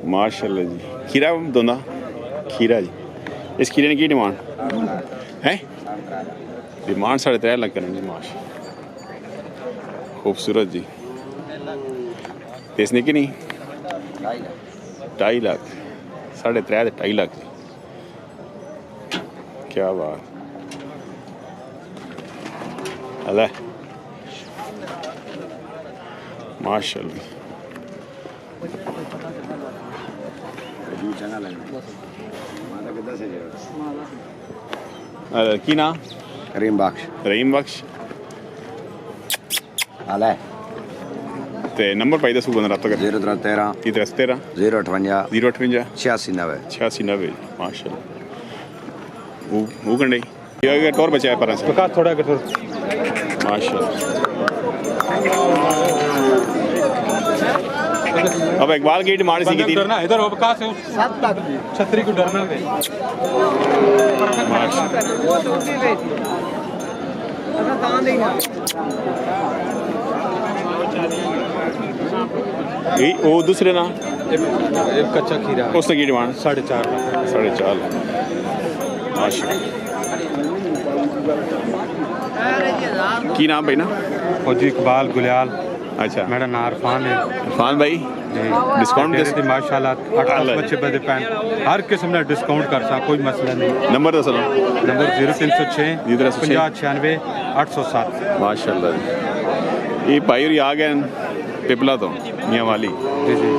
माशाल्लाह जी। खीरा दोंदा खीरा जी। इस खीरे ने की डिमांड है? डिमांड 3.5 लाख करें जी। माशा खूबसूरत जी। इसने की नहीं 2.5 लाख 3.5 2.5 लाख जी। क्या बात अल्लाह माशाल्लाह। की ना रहीम बख्श ते नंबर पाई दसो बंदा रब्ता कर 0313 058 058 86 90 माशाल्लाह। वो कंडे ये टोर बचा है पर से थोड़ा कर माशाल्लाह। अब इकबाल की डिमांड सी की थी डरना इधर हो कहां से 7 लाख छतरी को डरना है। वो दूसरे ना एक कच्चा खीरा उसने की डिमांड 4.5 लाख माशाल्लाह। की नाम भाई ना फौजी इकबाल गुलियाल। अच्छा मेरा नाम इरफान है। इरफान भाई डिस्काउंट दे माशाल्लाह 8 बच्चे बदे पैन हर किस्म का डिस्काउंट कर सा कोई मसला नहीं। नंबर दस नंबर 0306 5096 807 माशाल्लाह। ये भाई और आ गए पिपला तो मियाँ वाली जी जी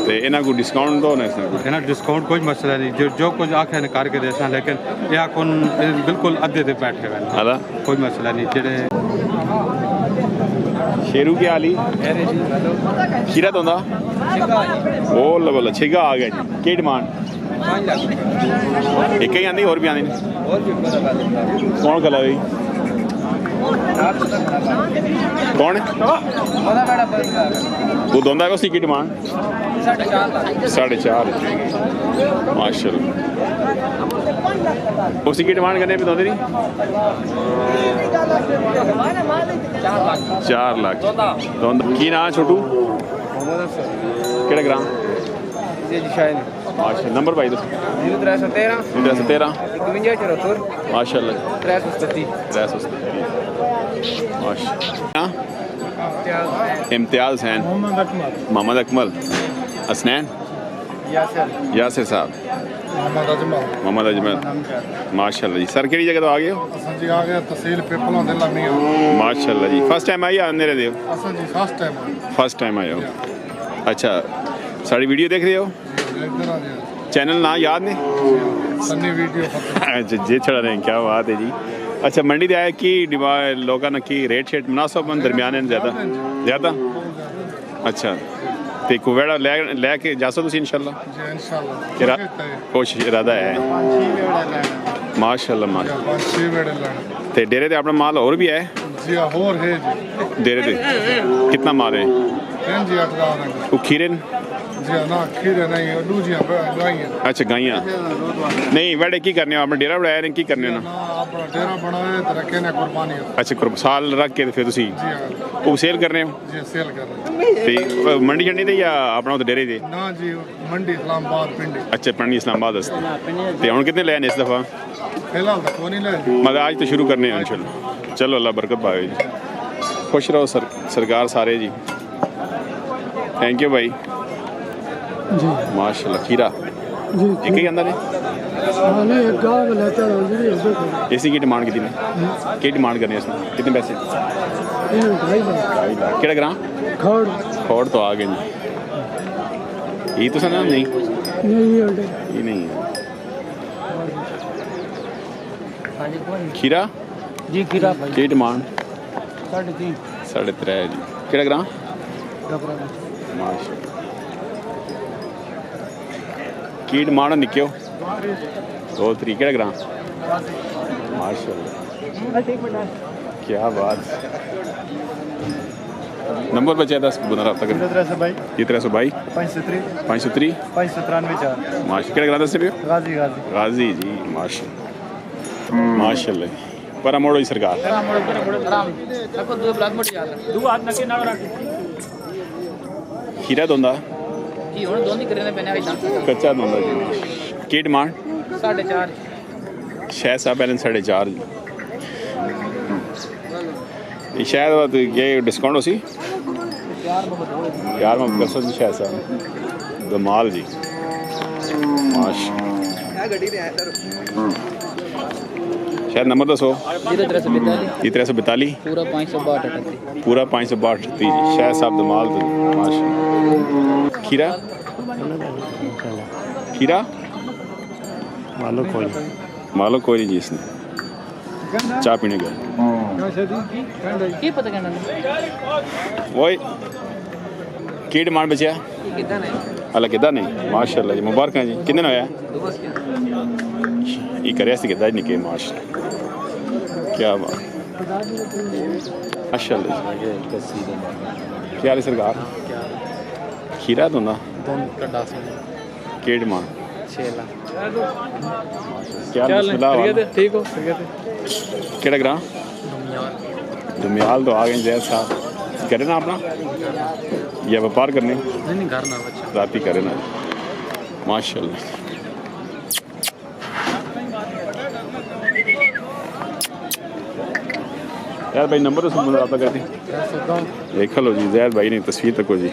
तो इन्हों को डिस्काउंट दो ना इन्हें डिस्काउंट कोई मसला नहीं जो कुछ आखे ने करके देसा लेकिन यह कौन बिल्कुल अद्धे दे बैठे हुए हाला कोई मसला नहीं जेडे शेरू की आली खीरा तो ना बोल बोला छिगा आ गया जी। की डिमांड एक ही आंदी और भी आंदी कौन कला भाई कौन है वो दोंदा है उसकी की डिमांड 4.5 माशाल्लाह। उसी की डिमांड करने पे दोंदे नहीं 4 लाख दोंदा की ना छोटू केड़ा ग्राम माशा नंबर भाई दस 0313 माशाल्लाह 337 माशा। इम्तियाज हुसैन मोहम्मद अकमल असनैन यासिर साहब मोहम्मद अजमल माशाल्लाह जी। सर केड़ी जगह तो आ गए हो? जी आ गया तहसील पिपला जिला मियां माशाल्लाह जी। फर्स्ट टाइम आई आने रहे हो? जी फर्स्ट टाइम आए हो। अच्छा सारी वीडियो देख रहे हो? चैनल ना याद ने सनी वीडियो अच्छा जे छड़ा रहे क्या बात है जी। अच्छा मंडी दे आए कि लोगों ने की रेट शेट मुनासिब दरमियान ज़्यादा अच्छा तो कोवेड़ा लैके जासो तुम इंशाल्लाह कोशिश इरादा है माशाल्लाह तो डेरे ते अपना माल और भी है डेरे ते कितना माल है वो खीरे अच्छा गाइयाँ नहीं वेड़े की करने अपना डेरा बनाया ने की करने ना अच्छा साल रख के फिर तुसी वो सेल करने हो ते मंडी छड़ी ते या अपना तो डेरे ते ना जी मंडी इस्लामाबाद पिंडी अच्छा पिंडी इस्लामाबाद ते हुन कितने ले इस दफा फिलहाल तो कोई नहीं ले मगर आज तो शुरू करने हैं इंशाल्लाह। चलो अल्लाह बरकत पावे जी। खुश रहो सरकार सारे जी। थैंक यू भाई जी माशाल्लाह। खीरा जी एक ही अंदर है नहीं एक गांव में लेता है इसी की डिमांड कितनी क्या डिमांड करनी है इसमें कितने पैसे 2.5 लाख केड़ा ग्राम खोड़ तो आ गए जी। ये तो सुना नहीं ये नहीं है खीरा जी खीरा की डिमांड 3.5 3.5 जी। केड़ा ग्राम माशाल्लाह की डिमांड निक्यो 2-3 केड़ा ग्राम माशाल्लाह क्या बात। नंबर बचा 10 बंदा रब्ता कर 322 503 माशा केड़ा ग्राम दस गाजी जी माशाल्लाह पर मोड़ो ही सरकार खीरा दोंदा जी ਹੁਣ ਦੋਂਦੀ ਕਰਨੇ ਪੈਣੇ ਆ ਇਦਾਂ ਕੱਚਾ ਦੋਂਦਾ ਜੀ ਕੀ ਡਿਮਾਂਡ 4.5 ਸ਼ਾਇਦ ਸਾਹਿਬ बैलेंस 4.5 ये शायद ये डिस्काउंट उसी यार मैं कर सकती शायद साहब दमाल जी शायद नंबर दसो 0342 पूरा 562 जी शायद साहब दमाल तो माशा खीरा खीरा मालो कोई नहीं जी इसने चाय पीने गए ਕੀ ਪਤਾ ਕਹਿਣਾ वही की डिमांड बचे ਕਿਦਾਂ ਨੇ हालां किदा नहीं माशाल्लाह जी मुबारक जी कितने होया ये करे सी किदा निके माशाल्लाह क्या बात माशाल्लाह क्या हाल है सरकार खीरा तो ना की डिमांड 6 ਲੱਖ क्या बिस्मिल्लाह ठीक हो केड़ा ग्रां दुमियाल तो आ गए जैद साहब करे ना अपना या व्यापार करने नहीं घर ना बच्चा राती करे ना माशाल्लाह यार भाई नंबर तो रब्ता करते देख लो जी जैद भाई ने तस्वीर तक हो जी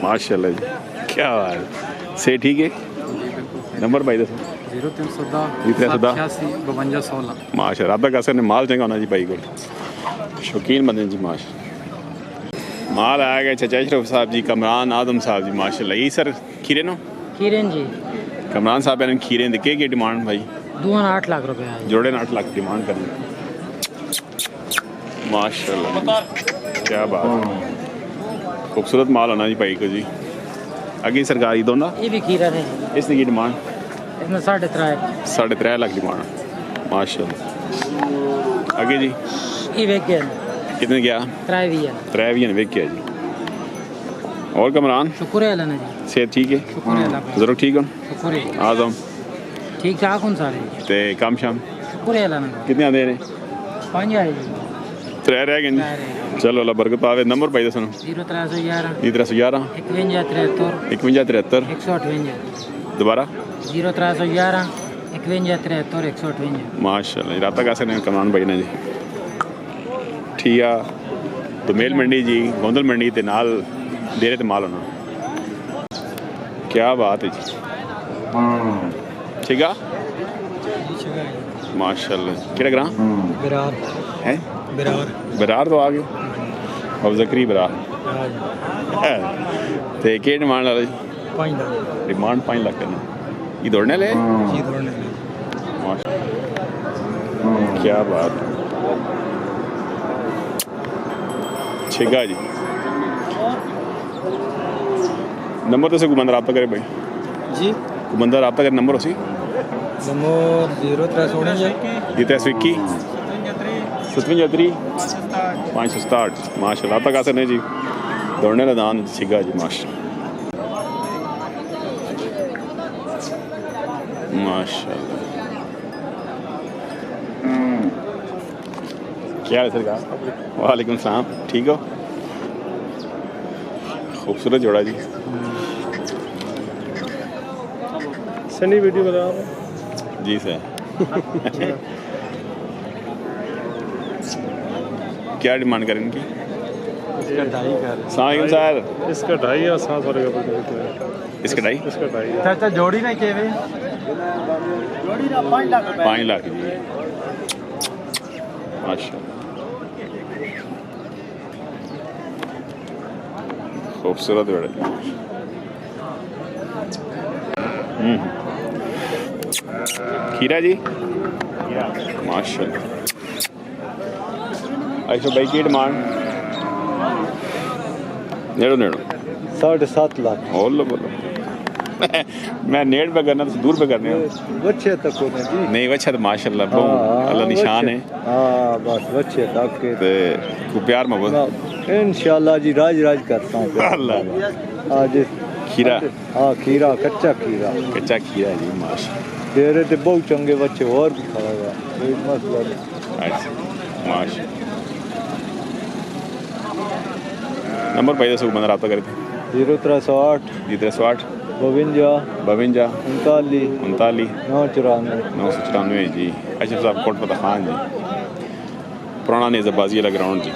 माशाल्लाह जी क्या बात से ठीक है नंबर भाई दसो 0310 माशा रब्ता कैसे ने माल चंगा होना जी भाई को शौकीन बंदे जी माश माल आया गया चाचा अशरफ साहब जी कमरान आदम साहब जी माशाल्लाह ये सर खीरे नो किरण जी कमरान साहब ने खीरे दे के डिमांड भाई 2.8 लाख रुपए है जोड़े 8 लाख डिमांड करनी माशाल्लाह क्या बात खूबसूरत माल होना जी भाई को जी आगे सरकारी दो ना ये भी खीरा है इसने की डिमांड इसमें 3.5 लाख डिमांड माशाल्लाह आगे जी ये वेक गया कितने गया 3 वेक गया जी और कमरान शुक्र है अल्लाह जी सेहत ठीक है शुक्र है अल्लाह का जरूर ठीक हो शुक्र है आ जाओ ठीक ठाक हूं सारे ते काम शाम शुक्र है अल्लाह का कितने आते हैं 5 आए जी 3 रह गए जी चलो अल्लाह बरकत पावे नंबर भाई दसो 0311 5311 5173 158 दोबारा 0311 5173 158 माशाल्लाह राता कैसे ने कमान भाई ने जी ठिया दोमेल मंडी जी गोंदल मंडी ते नाल डेरे ते माल होना क्या बात है जी ठीक है माशाल्लाह केड़ा ग्रां बिरार है बिरार तो आ गए अब जकरी बिरार ते के डिमांड वाला जी 5 लाख डिमांड 5 लाख करना ये दौड़ने ले जी दौड़ने क्या बात छेगा जी नंबर तो से गुमंदर रब्ता करे भाई जी गुमंदर रब्ता करे नंबर उसी नंबर 0319 ये 321 57 567 माशाल्लाह रब्ता कैसे नहीं जी दौड़ने का दान छेगा जी माशाल्लाह क्या है सरकार वालेकुम सलाम ठीक हो खूबसूरत जोड़ा जी सनी वीडियो बता जी सर क्या डिमांड करें इनकी सलाम सर इसका 2.5 या 7 वाले का इसका 2.5 इसका 2.5 चाचा जोड़ी नहीं केवे जोड़ी ना 5 लाख 5 लाख जी माशाल्लाह खूबसूरत जोड़ा खीरा जी माशाल्लाह अच्छा भाई की डिमांड नेड़ो 7.5 लाख बोलो बोलो मैं नेट पे करना तो दूर पे करने बच्चे तक होने जी नहीं अच्छा तो माशाल्लाह अल्लाह निशान है हाँ बस बच्चे तक के ते को प्यार मोहब्बत इंशाल्लाह जी राज करता हूँ अल्लाह आज खीरा हाँ खीरा कच्चा खीरा खीरा जी माशाल्लाह तेरे ते बहुत चंगे बच्चे और भी खाएगा कोई मसला नहीं अच्छा माशाल्लाह नंबर भाई दसो बंदा रब्ता करते 0308 जी 308 52 52 39 39 994 994 जी। अशरफ साहब कोट पता खान जी, पुराना नेज़ाबाजी वाला ग्राउंड जी।